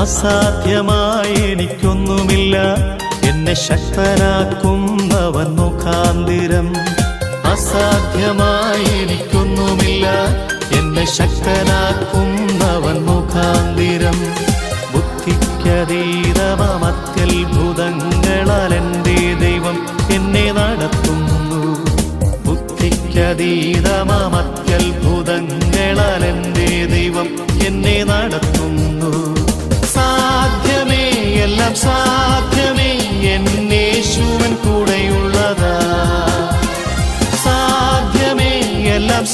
അസാധ്യമായി എനിക്കൊന്നുമില്ല, എന്നെ ശക്തനാക്കുന്നവൻ മുഖാന്തിരം. അസാധ്യമായി എനിക്കൊന്നുമില്ല, എന്നെ ശക്തനാക്കുന്നവൻ മുഖാന്തിരം. ബുദ്ധിക്കതീതമത്യത്ഭുതങ്ങളാൽ എൻ്റെ ദൈവം എന്നെ നടത്തുന്നു. ബുദ്ധിക്കതീതമത്യത്ഭുതങ്ങളാൽ എൻ്റെ ദൈവം എന്നെ നടത്തുന്നു. സാധ്യമേ, എല്ലാം സാധ്യമേ, എന്നേശുവൻ കൂടെയുള്ളതാ. സാധ്യമേ, എല്ലാം